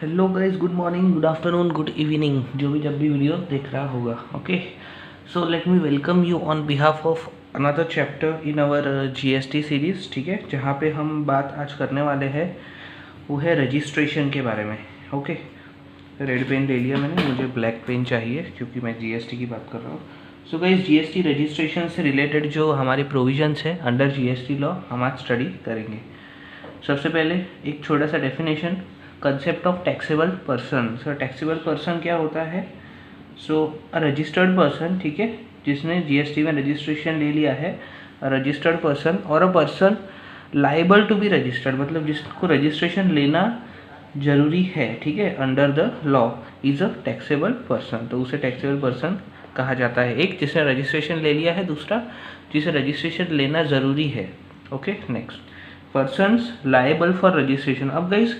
Hello guys, good morning, good afternoon, good evening, जो भी जब भी वीडियो देख रहा होगा. Okay, so let me welcome you on behalf of another chapter in our GST series. ठीक है, जहाँ पे हम बात आज करने वाले हैं वो है रजिस्ट्रेशन के बारे में. ओके, रेड पेन ले लिया मैंने, मुझे ब्लैक पेन चाहिए क्योंकि मैं जीएसटी की बात कर रहा हूँ. सो गाइस, जीएसटी रजिस्ट्रेशन से रिलेटेड जो हमारे प्रोविजंस है अंडर जीएसटी लॉ हम आज स्टडी करेंगे. सबसे पहले एक छोटा सा definition, concept of taxable person. So taxable person क्या होता है? सो अ रजिस्टर्ड पर्सन, ठीक है, जिसने जीएसटी में रजिस्ट्रेशन ले लिया है, रजिस्टर्ड पर्सन और a person liable to be registered, मतलब जिसको रजिस्ट्रेशन लेना जरूरी है, ठीक है, under the law is a taxable person. तो उसे टैक्सेबल पर्सन कहा जाता है. एक जिसने रजिस्ट्रेशन ले लिया है, दूसरा जिसे रजिस्ट्रेशन लेना ज़रूरी है. Okay, next, persons liable for registration. अब गाइस,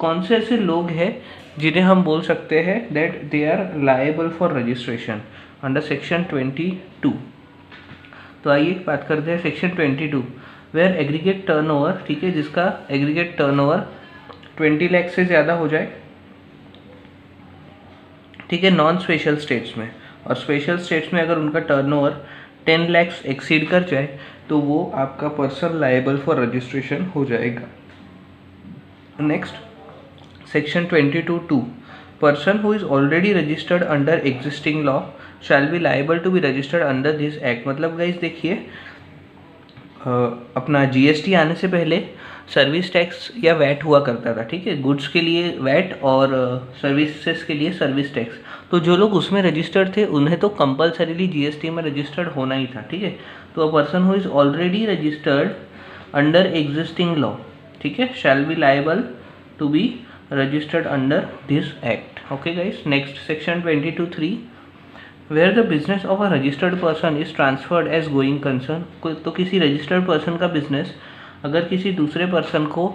कौन से ऐसे लोग हैं जिन्हें हम बोल सकते हैं that they are liable for registration under section 22. तो आइए बात करते हैं सेक्शन 22, वेयर एग्रीगेट टर्नओवर, ठीक है, जिसका एग्रीगेट टर्नओवर 20 लाख से ज़्यादा हो जाए, ठीक है, नॉन स्पेशल स्टेट्स में. और स्पेशल स्टेट्स में अगर उनका टर्नओवर 10 लाख एक्सीड कर जाए तो वो आपका पर्सन लाइबल फॉर रजिस्ट्रेशन हो जाएगा. Next, section 22(2), person who is already registered under existing law shall be liable to be registered under this act. मतलब गाइस देखिए, अपना जीएसटी आने से पहले सर्विस टैक्स या वैट हुआ करता था, ठीक है, गुड्स के लिए वैट और सर्विसेज के लिए सर्विस टैक्स. तो जो लोग उसमें रजिस्टर्ड थे उन्हें तो कंपलसरीली जीएसटी में रजिस्टर्ड होना ही था, ठीक है. तो a person who is already registered under existing law, ठीक है, shall be liable to be registered under this act. Okay guys, next, section 22(3), where the business of a registered person is transferred as going concern. तो किसी registered person का business अगर किसी दूसरे person को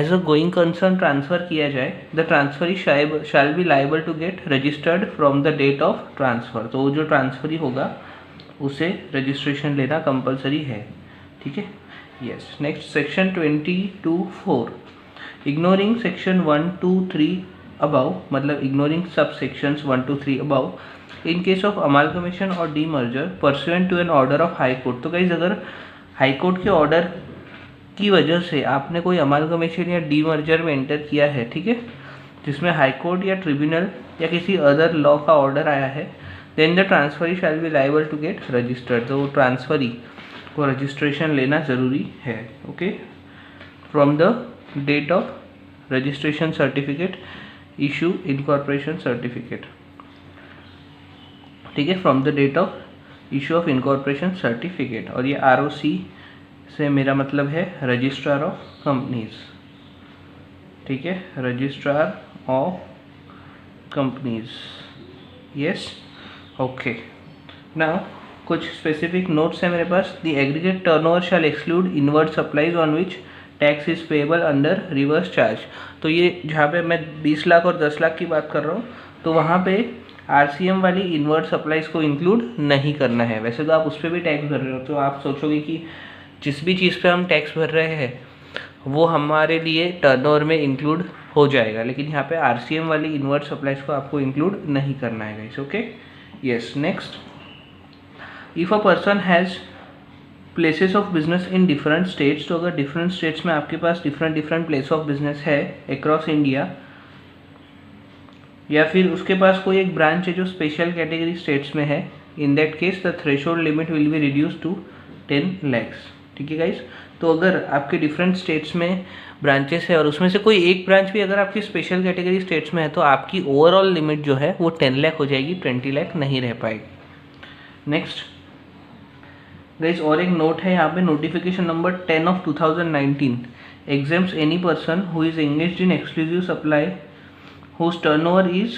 as a going concern transfer किया जाए, the transferee shall be liable to get registered from the date of transfer. तो जो transferee होगा उसे registration लेना compulsory है, ठीक है. Yes, next, section 22(4), ignoring section 1, 2, 3 above, मतलब इग्नोरिंग सब sections 1, 2, 3 above in case of amalgamation और demerger pursuant to an order of high court. तो गाइस, अगर हाई कोर्ट के ऑर्डर की वजह से आपने कोई अमालगमेशन या डी मर्जर में एंटर किया है, ठीक है, जिसमें हाई कोर्ट या ट्रिब्यूनल या किसी अदर लॉ का ऑर्डर आया है, then the transferee shall be liable to get registered. तो ट्रांसफरी को रजिस्ट्रेशन लेना ज़रूरी है. Okay, from the date of registration certificate issue incorporation certificate, ठीक है, from the date of issue of incorporation certificate. और ये ROC से मेरा मतलब है रजिस्ट्रार ऑफ कंपनीज, ठीक है, registrar of companies. Yes, okay. Now कुछ स्पेसिफिक नोट्स है मेरे पास. The aggregate turnover shall exclude inward supplies on which tax is payable under reverse charge. तो ये जहाँ पे मैं 20 लाख और 10 लाख की बात कर रहा हूँ, तो वहाँ पे आरसीएम वाली इनवर्ट सप्लाईज को इंक्लूड नहीं करना है. वैसे तो आप उस पर भी टैक्स भर रहे हो, तो आप सोचोगे कि जिस भी चीज़ पे हम टैक्स भर रहे हैं वो हमारे लिए टर्नओवर में इंक्लूड हो जाएगा, लेकिन यहाँ पे आरसीएम वाली इनवर्ट सप्लाईज को आपको इंक्लूड नहीं करना है guys. Okay, yes. Next, if a person has places of business in different states. तो अगर डिफरेंट स्टेट्स में आपके पास डिफरेंट प्लेस ऑफ बिजनेस है अक्रॉस इंडिया, या फिर उसके पास कोई एक ब्रांच है जो स्पेशल कैटेगरी स्टेट्स में है, in that case the threshold limit will be reduce to 10 lakhs. ठीक है गाइस, तो अगर आपके डिफरेंट स्टेट्स में ब्रांचेस है और उसमें से कोई एक ब्रांच भी अगर आपकी स्पेशल कैटेगरी स्टेट्स में है, तो आपकी ओवरऑल लिमिट जो है वो 10 लाख हो जाएगी, 20 लाख नहीं रह पाएगी. नेक्स्ट गाइस, और एक नोट है यहाँ पे, notification number 10 of 2019 exempts any person who is engaged in exclusive supply whose turnover is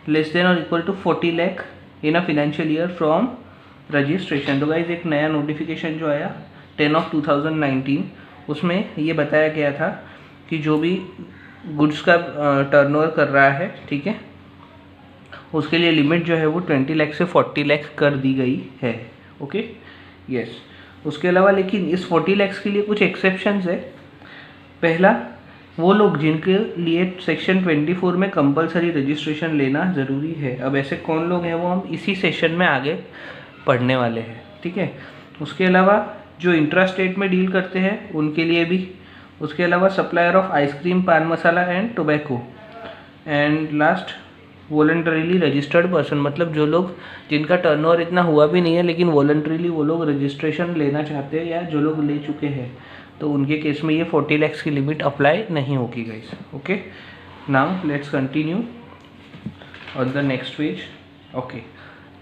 less than or equal to 40 lakh in a financial year from registration. तो गाइस, एक नया notification जो आया 10 of 2019, उसमें ये बताया गया था कि जो भी गुड्स का टर्नओवर कर रहा है, ठीक है, उसके लिए लिमिट जो है वो 20 लाख से 40 लाख कर दी गई है. Okay, yes. उसके अलावा लेकिन इस 40 lakhs के लिए कुछ एक्सेप्शंस है. पहला, वो लोग जिनके लिए सेक्शन 24 में कंपलसरी रजिस्ट्रेशन लेना ज़रूरी है। अब ऐसे कौन लोग हैं वो हम इसी सेशन में आगे पढ़ने वाले हैं, ठीक है। उसके अलावा जो इंट्रा स्टेट में डील करते हैं उनके लिए भी, उसके अलावा supplier of ice cream, pan masala and tobacco, and last voluntarily registered person, मतलब जो लोग जिनका टर्नओवर इतना हुआ भी नहीं है लेकिन वॉलंटरीली वो लोग रजिस्ट्रेशन लेना चाहते हैं या जो लोग ले चुके हैं, तो उनके केस में ये 40 lakhs की लिमिट अप्लाई नहीं होगी guys. Okay, now let's continue on the next page. Okay,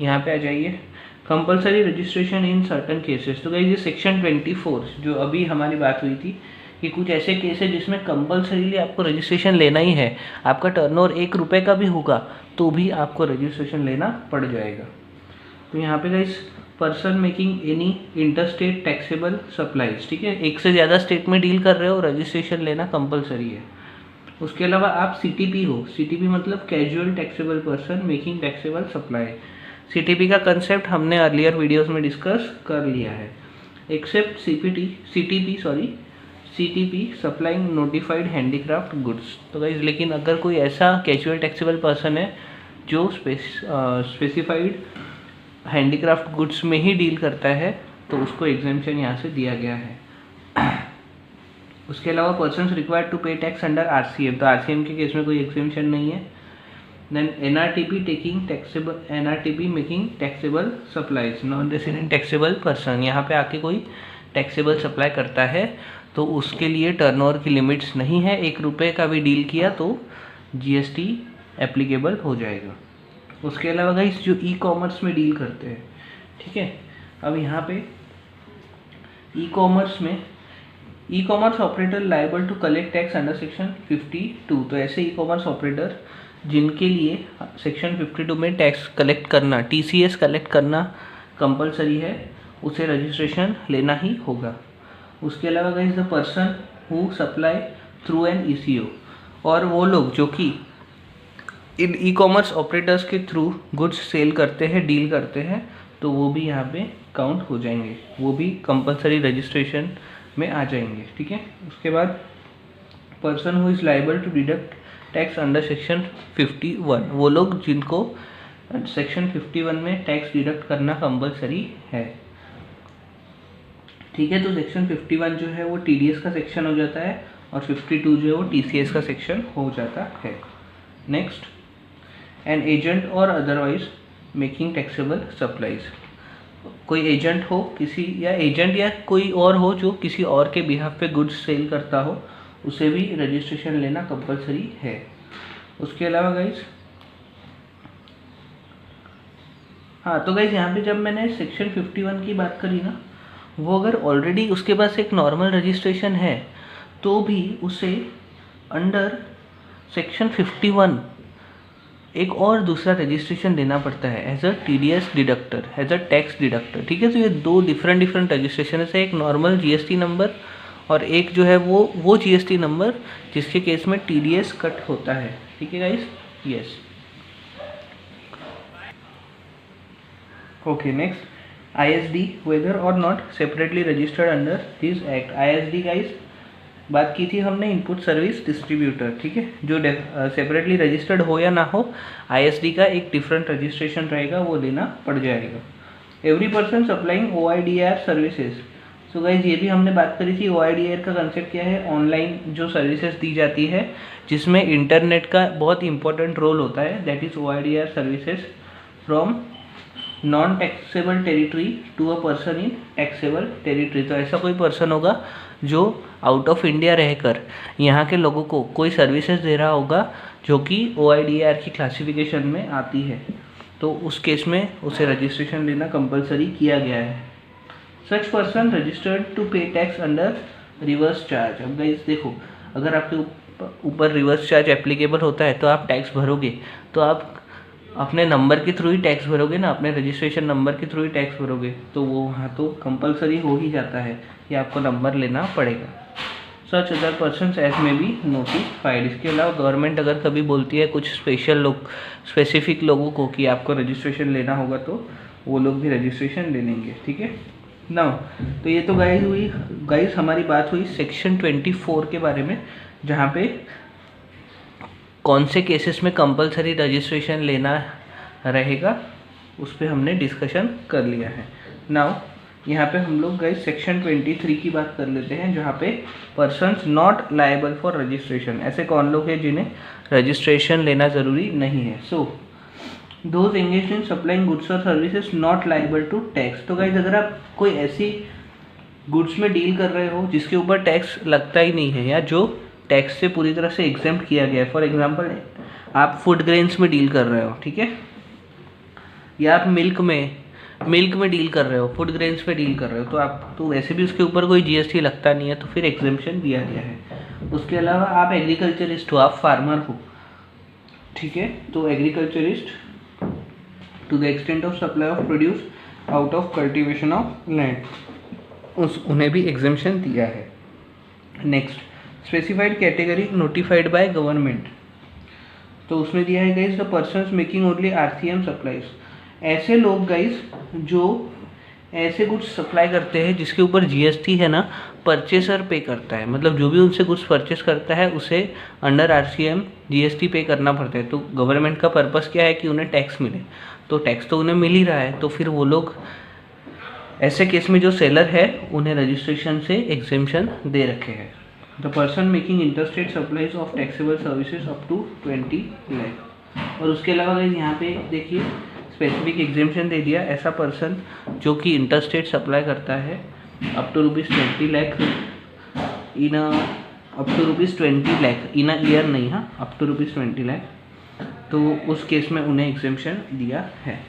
यहाँ पे आ जाइए, compulsory registration in certain cases. तो गाइस ये सेक्शन 24 जो अभी हमारी बात हुई थी कि कुछ ऐसे केस है जिसमें कंपलसरीली आपको रजिस्ट्रेशन लेना ही है, आपका टर्नओवर 1 रुपये का भी होगा तो भी आपको रजिस्ट्रेशन लेना पड़ जाएगा। तो यहाँ पे guys person making any interstate taxable supplies, ठीक है, एक से ज़्यादा स्टेट में डील कर रहे हो, रजिस्ट्रेशन लेना कंपलसरी है। उसके अलावा आप सीटीपी हो, सीटीपी मतलब casual taxable person making taxable supply. CTP का कंसेप्ट हमने अर्लियर वीडियोस में डिस्कस कर लिया है। Except CTP supplying notified handicraft goods. तो गाइस लेकिन अगर कोई ऐसा कैजुअल टैक्सेबल पर्सन है जो स्पेसिफाइड हैंडीक्राफ्ट गुड्स में ही डील करता है तो उसको एग्जेम्पशन यहाँ से दिया गया है। उसके अलावा persons required to pay tax under RCM, तो आरसीएम के केस में कोई एग्जेम्पशन नहीं है। Then NRTP making taxable supplies, non resident taxable person, यहाँ पे आके कोई टैक्सेबल सप्लाई करता है तो उसके लिए टर्नओवर की लिमिट्स नहीं है, 1 रुपये का भी डील किया तो जीएसटी एप्लीकेबल हो जाएगा। उसके अलावा गाइस जो ई कॉमर्स में डील करते हैं, ठीक है, अब यहाँ पे e commerce operator liable to collect tax under section 52। तो ऐसे ई कॉमर्स ऑपरेटर जिनके लिए सेक्शन 52 में टैक्स कलेक्ट करना, टीसीएस कलेक्ट करना कंपलसरी है, उसे रजिस्ट्रेशन लेना ही होगा। उसके अलावा guys the person who supply through an eco, और वो लोग जो कि इन ई कॉमर्स ऑपरेटर्स के थ्रू गुड्स सेल करते हैं, डील करते हैं, तो वो भी यहाँ पे काउंट हो जाएंगे, वो भी कंपलसरी रजिस्ट्रेशन में आ जाएंगे, ठीक है। उसके बाद person who is liable to deduct tax under section 51, वो लोग जिनको सेक्शन 51 में टैक्स डिडक्ट करना कंपलसरी है, ठीक है। तो सेक्शन 51 जो है वो टीडीएस का सेक्शन हो जाता है और 52 जो है वो टीसीएस का सेक्शन हो जाता है। नेक्स्ट, एन एजेंट और अदरवाइज मेकिंग टैक्सेबल सप्लाईज, कोई एजेंट हो किसी, या एजेंट या कोई और हो जो किसी और के बिहाफ पे गुड्स सेल करता हो, उसे भी रजिस्ट्रेशन लेना कंपलसरी है। उसके अलावा गाइज तो गाइज यहाँ पे जब मैंने सेक्शन 51 की बात करी ना, वो अगर ऑलरेडी उसके पास एक नॉर्मल रजिस्ट्रेशन है तो भी उसे अंडर सेक्शन 51 एक और दूसरा रजिस्ट्रेशन लेना पड़ता है as a TDS deductor, as a tax deductor, ठीक है। तो ये 2 डिफरेंट रजिस्ट्रेशन है, एक नॉर्मल जीएसटी नंबर और एक जो है वो जीएसटी नंबर जिसके केस में टीडीएस कट होता है, ठीक है guys, yes. Okay, next ISD, whether और not separately registered under this act. ISD guys बात की थी हमने, इनपुट सर्विस डिस्ट्रीब्यूटर, ठीक है, जो सेपरेटली रजिस्टर्ड हो या ना हो, आईएसडी का एक डिफरेंट रजिस्ट्रेशन रहेगा, वो लेना पड़ जाएगा। Every person supplying OIDR services, so guys ये भी हमने बात करी थी। ओआईडीआर का कंसेप्ट क्या है, ऑनलाइन जो सर्विसेज दी जाती है जिसमें इंटरनेट का बहुत इंपॉर्टेंट रोल होता है, that is OIDR services from non taxable territory to a person in taxable territory. तो ऐसा कोई पर्सन होगा जो आउट ऑफ इंडिया रहकर यहाँ के लोगों को कोई सर्विसेज दे रहा होगा जो कि ओआईडीआर की क्लासिफिकेशन में आती है, तो उस केस में उसे रजिस्ट्रेशन लेना कंपलसरी किया गया है। Such person registered to pay tax under reverse charge. अब गाइस देखो, अगर आपके ऊपर रिवर्स चार्ज एप्लीकेबल होता है तो आप टैक्स भरोगे, तो आप अपने नंबर के थ्रू ही टैक्स भरोगे ना, अपने रजिस्ट्रेशन नंबर के थ्रू ही टैक्स भरोगे, तो वो वहाँ तो कंपलसरी हो ही जाता है कि आपको नंबर लेना पड़ेगा। सच अदर पर्सन्स एज में बी नोटिफाइड। इसके अलावा गवर्नमेंट अगर कभी बोलती है कुछ स्पेसिफिक लोगों को कि आपको रजिस्ट्रेशन लेना होगा तो वो लोग भी रजिस्ट्रेशन ले लेंगे, ठीक है ना। तो ये तो गाइस हमारी बात हुई सेक्शन 24 के बारे में। जहाँ पे कौन से केसेस में कंपलसरी रजिस्ट्रेशन लेना रहेगा उस पर हमने डिस्कशन कर लिया है। नाउ यहाँ पे हम लोग गाइस सेक्शन 23 की बात कर लेते हैं, जहाँ पे persons not liable for registration, ऐसे कौन लोग हैं जिन्हें रजिस्ट्रेशन लेना ज़रूरी नहीं है। So those engage in supplying goods और services not liable to tax. तो गाइस अगर आप कोई ऐसी गुड्स में डील कर रहे हो जिसके ऊपर टैक्स लगता ही नहीं है या जो टैक्स से पूरी तरह से एग्जेम्प्ट किया गया है, फॉर एग्जांपल आप फूड ग्रेन्स में डील कर रहे हो, ठीक है, या आप मिल्क में डील कर रहे हो, फूड ग्रेन्स पे डील कर रहे हो, तो आप तो वैसे भी उसके ऊपर कोई जीएसटी लगता नहीं है, तो फिर एग्जेम्पशन दिया गया है। उसके अलावा आप एग्रीकल्चरिस्ट हो, आप फार्मर हो, ठीक है, तो agriculturist to the extent of supply of produce out of cultivation of land, उन्हें भी एग्जेम्पशन दिया है। Next, specified category notified by government, तो उसमें दिया है guys the persons making only RCM supplies. ऐसे लोग गाइस जो ऐसे गुड्स सप्लाई करते हैं जिसके ऊपर जीएसटी है ना, परचेसर पे करता है, मतलब जो भी उनसे गुड्स परचेस करता है उसे अंडर आरसीएम जीएसटी पे करना पड़ता है। तो गवर्नमेंट का पर्पस क्या है कि उन्हें टैक्स मिले, तो टैक्स तो उन्हें मिल ही रहा है, तो फिर वो लोग ऐसे केस में जो सेलर है उन्हें रजिस्ट्रेशन से एग्जेम्पशन दे रखे हैं। The person making interstate supplies of taxable services up to 20 lakh. और उसके अलावा गाइस यहाँ पे देखिए स्पेसिफिक एग्जेम्पशन दे दिया, ऐसा पर्सन जो कि इंटरस्टेट सप्लाई करता है up to ₹20 lakh in up to ₹20 lakh in a year, नहीं, हाँ, अप टू ₹20 लाख, तो उस केस में उन्हें एग्जेम्पशन दिया है।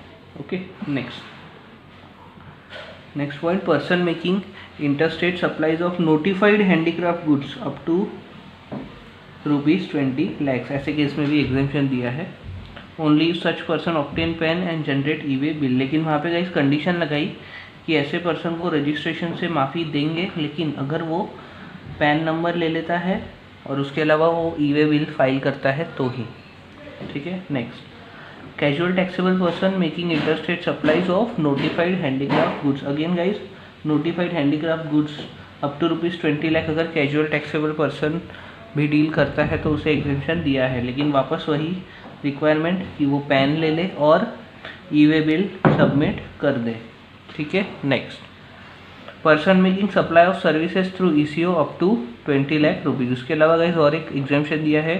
Okay, next point, person making interstate supplies of notified handicraft goods up to ₹20 lakh, ऐसे केस में भी एग्जेम्पशन दिया है। Only such person obtain PAN and generate e way bill, लेकिन वहाँ पे गाइस कंडीशन लगाई कि ऐसे पर्सन को रजिस्ट्रेशन से माफ़ी देंगे, लेकिन अगर वो पैन नंबर ले लेता है और उसके अलावा वो ई-वे बिल फाइल करता है तो ही, ठीक है। Next, casual taxable person making interstate supplies of notified handicraft goods. Again guys notified handicraft goods up to ₹20 lakh अगर कैजुअल टैक्सेबल पर्सन भी डील करता है तो उसे एग्जेम्पशन दिया है, लेकिन वापस वही रिक्वायरमेंट कि वो पैन ले ले और ई-वे बिल सबमिट कर दे, ठीक है। Next, person making supply of services through ECO up to 20 lakh rupees. उसके अलावा गाइस और एक एग्जेम्पशन दिया है,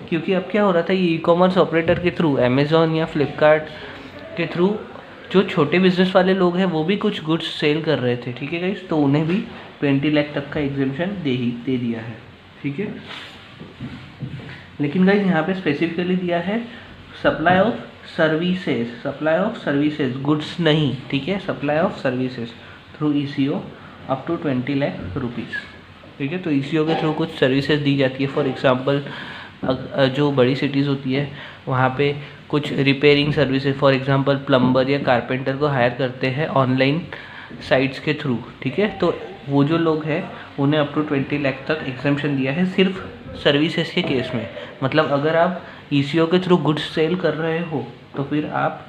क्योंकि अब क्या हो रहा था, ये ई-कॉमर्स ऑपरेटर के थ्रू, अमेजोन या फ्लिपकार्ट के थ्रू जो छोटे बिजनेस वाले लोग हैं वो भी कुछ गुड्स सेल कर रहे थे, ठीक है गाइस, तो उन्हें भी 20 लाख तक का एग्जेम्पशन दे दिया है, ठीक है। लेकिन गाइस यहाँ पे स्पेसिफिकली दिया है सप्लाई ऑफ सर्विसेज, गुड्स नहीं, ठीक है, supply of services through ECO up to 20 lakh rupees, ठीक है। तो ईसीओ के थ्रू कुछ सर्विसेज दी जाती है, फॉर एग्जांपल जो बड़ी सिटीज़ होती है वहाँ पे कुछ repairing services, for example plumber या कारपेंटर को हायर करते हैं ऑनलाइन साइट्स के थ्रू, ठीक है। तो वो जो लोग हैं उन्हें अप टू 20 लाख तक एग्जेम्पशन दिया है सिर्फ सर्विसेज के केस में। मतलब अगर आप ईसीओ के थ्रू गुड्स सेल कर रहे हो तो फिर आप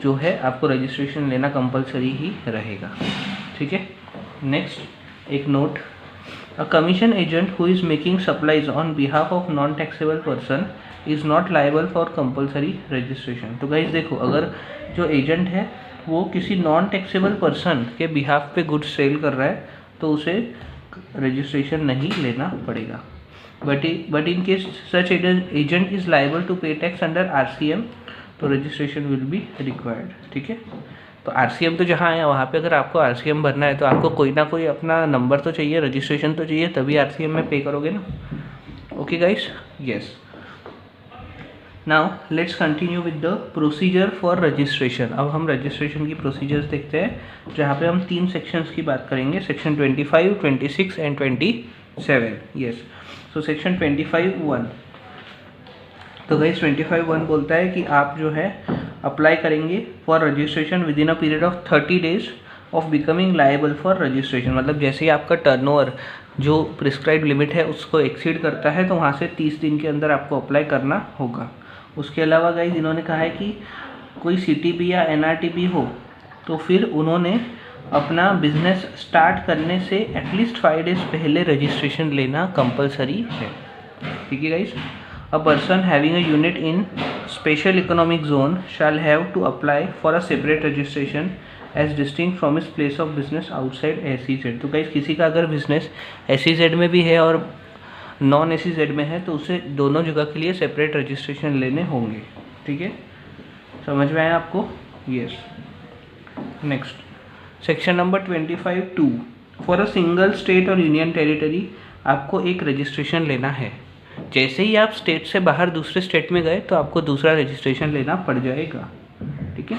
जो है आपको रजिस्ट्रेशन लेना कंपलसरी ही रहेगा, ठीक है। नेक्स्ट, एक note, a commission agent who is making supplies on behalf of non taxable person is not liable for compulsory registration. तो गाइस देखो, अगर जो एजेंट है वो किसी नॉन टैक्सेबल पर्सन के बिहाफ पे गुड्स सेल कर रहा है तो उसे रजिस्ट्रेशन नहीं लेना पड़ेगा। But in case such agent is liable to pay tax under RCM, तो रजिस्ट्रेशन विल बी रिक्वायर्ड, ठीक है। तो आरसीएम तो जहाँ है वहाँ पे अगर आपको आरसीएम भरना है तो आपको कोई ना कोई अपना नंबर तो चाहिए, रजिस्ट्रेशन तो चाहिए, तभी आरसीएम में पे करोगे ना। Okay guys, yes. Now let's continue with the procedure for registration. अब हम रजिस्ट्रेशन की प्रोसीजर्स देखते हैं, जहाँ पे हम 3 सेक्शंस की बात करेंगे, section 25, 26 and 27। Yes, so section 25(1). तो गाइस 25(1) बोलता है कि आप जो है अप्लाई करेंगे for registration with in a period of 30 days of becoming liable for registration. मतलब जैसे ही आपका टर्नओवर जो प्रिस्क्राइब लिमिट है उसको एक्सीड करता है तो वहाँ से 30 दिन के अंदर आपको अप्लाई करना होगा। उसके अलावा गाइस इन्होंने कहा है कि कोई सीटीबी या एनआरटीबी हो तो फिर उन्होंने अपना बिजनेस स्टार्ट करने से एटलीस्ट 5 डेज पहले रजिस्ट्रेशन लेना कंपलसरी है। ठीक है guys. A person having a unit in special economic zone shall have to apply for a separate registration as distinct from his place of business outside SEZ। तो guys किसी का अगर business SEZ में भी है और नॉन SEZ में है तो उसे दोनों जगह के लिए सेपरेट रजिस्ट्रेशन लेने होंगे। ठीक है, समझ में आया आपको? Yes. Next section number 25(2) for a single state और यूनियन टेरिटरी आपको एक रजिस्ट्रेशन लेना है। जैसे ही आप स्टेट से बाहर दूसरे स्टेट में गए तो आपको दूसरा रजिस्ट्रेशन लेना पड़ जाएगा। ठीक है,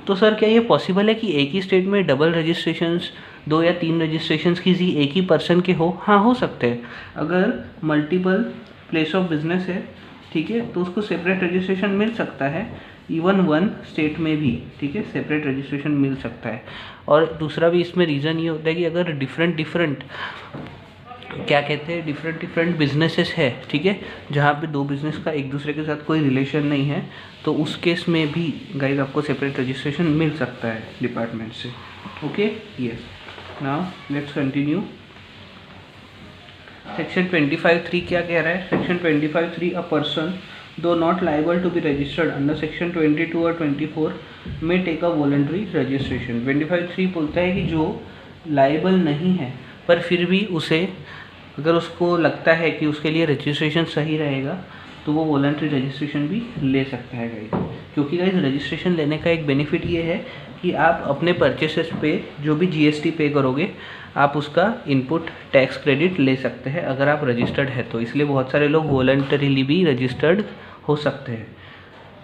तो सर क्या ये पॉसिबल है कि एक ही स्टेट में डबल रजिस्ट्रेशंस, 2 या 3 रजिस्ट्रेशंस किसी एक ही पर्सन के हो? हाँ, हो सकते हैं। अगर मल्टीपल प्लेस ऑफ बिजनेस है, ठीक है, तो उसको सेपरेट रजिस्ट्रेशन मिल सकता है। इवन 1 स्टेट में भी, ठीक है, सेपरेट रजिस्ट्रेशन मिल सकता है। और दूसरा भी इसमें रीज़न ये होता है कि अगर डिफरेंट क्या कहते हैं, डिफरेंट बिजनेसेस है, ठीक है, जहाँ पे 2 बिजनेस का एक दूसरे के साथ कोई रिलेशन नहीं है, तो उस केस में भी गाइस आपको सेपरेट रजिस्ट्रेशन मिल सकता है डिपार्टमेंट से। Okay, yes. Now let's continue. Section 25(3) क्या कह रहा है? Section 25(3) a person though not liable to be registered under section 22 और 24 में टेक अ वॉलंटरी रजिस्ट्रेशन। 25(3) बोलता है कि जो लाइबल नहीं है पर फिर भी उसे, अगर उसको लगता है कि उसके लिए रजिस्ट्रेशन सही रहेगा तो वो वॉलंटरी रजिस्ट्रेशन भी ले सकता है गाइस। क्योंकि गाइस रजिस्ट्रेशन लेने का एक बेनिफिट ये है कि आप अपने परचेसेस पे जो भी GST पे करोगे आप उसका इनपुट टैक्स क्रेडिट ले सकते हैं अगर आप रजिस्टर्ड है तो। इसलिए बहुत सारे लोग वॉलंटरीली भी रजिस्टर्ड हो सकते हैं।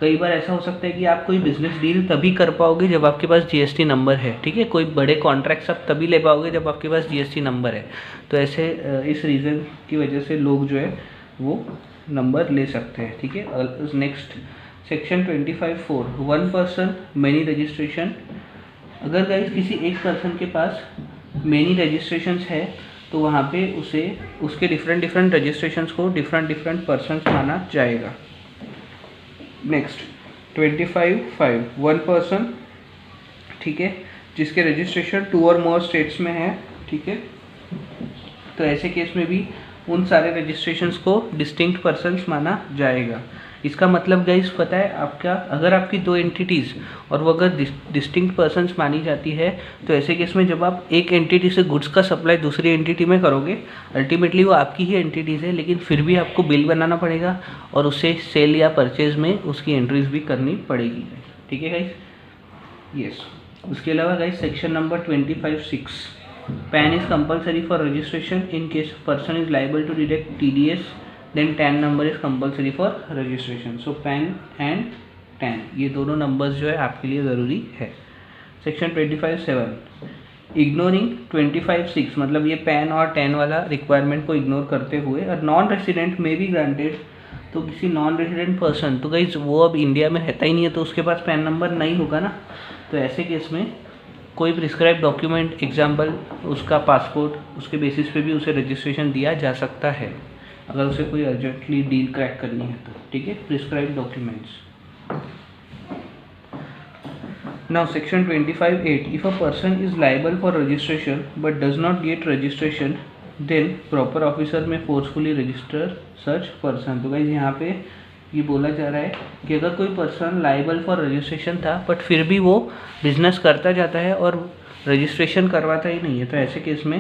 कई बार ऐसा हो सकता है कि आप कोई बिजनेस डील तभी कर पाओगे जब आपके पास GST नंबर है। ठीक है, कोई बड़े कॉन्ट्रैक्ट्स आप तभी ले पाओगे जब आपके पास GST नंबर है। तो ऐसे इस रीज़न की वजह से लोग जो है वो नंबर ले सकते हैं। ठीक है, next section 25(4) 1 person many registration. अगर गाइस किसी एक पर्सन के पास मैनी रजिस्ट्रेशंस है तो वहाँ पे उसे उसके डिफरेंट रजिस्ट्रेशंस को डिफरेंट पर्सन्स माना जाएगा। नेक्स्ट 25(5) 1 पर्सन, ठीक है, जिसके रजिस्ट्रेशन 2 और मोर स्टेट्स में है। ठीक है, तो ऐसे केस में भी उन सारे रजिस्ट्रेशंस को डिस्टिंक्ट पर्सन्स माना जाएगा। इसका मतलब गाइस पता है आपका, अगर आपकी 2 एंटिटीज़ और वो अगर डिस्टिंक्ट पर्सन्स मानी जाती है तो ऐसे केस में जब आप एक एंटिटी से गुड्स का सप्लाई दूसरी एंटिटी में करोगे, अल्टीमेटली वो आपकी ही एंटिटीज़ है, लेकिन फिर भी आपको बिल बनाना पड़ेगा और उसे सेल या परचेज में उसकी एंट्रीज भी करनी पड़ेगी। ठीक है गाइस, यस। उसके अलावा guys section number 25(6) PAN is compulsory for registration in case person is liable to deduct TDS, then TAN number is compulsory for registration. So PAN and TAN ये दोनों नंबर्स जो है आपके लिए ज़रूरी है। सेक्शन 25(7) इग्नोरिंग 25(6) मतलब ये PAN और TAN वाला रिक्वायरमेंट को इग्नोर करते हुए और नॉन रेसिडेंट में भी ग्रांटेड, तो किसी नॉन रेसिडेंट पर्सन, तो गाइस वो अब इंडिया में रहता ही नहीं है तो उसके पास PAN नंबर नहीं होगा ना, तो ऐसे केस में कोई प्रिस्क्राइब डॉक्यूमेंट, एग्जाम्पल उसका पासपोर्ट, उसके बेसिस पे भी उसे रजिस्ट्रेशन दिया जा सकता है अगर उसे कोई अर्जेंटली डील क्रैक करनी है तो। ठीक है, prescribe documents. Now section 25(8) if a person is liable for registration but does not get registration then proper officer may forcefully register such person. तो गाइस यहाँ पे ये बोला जा रहा है कि अगर कोई पर्सन लाइबल फॉर रजिस्ट्रेशन था बट फिर भी वो बिजनेस करता जाता है और रजिस्ट्रेशन करवाता ही नहीं है, तो ऐसे केस में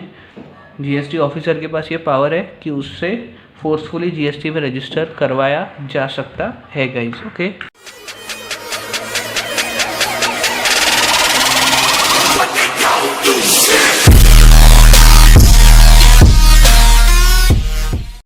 GST ऑफिसर के पास ये पावर है कि उससे फोर्सफुली GST में रजिस्टर करवाया जा सकता है गाइस। ओके।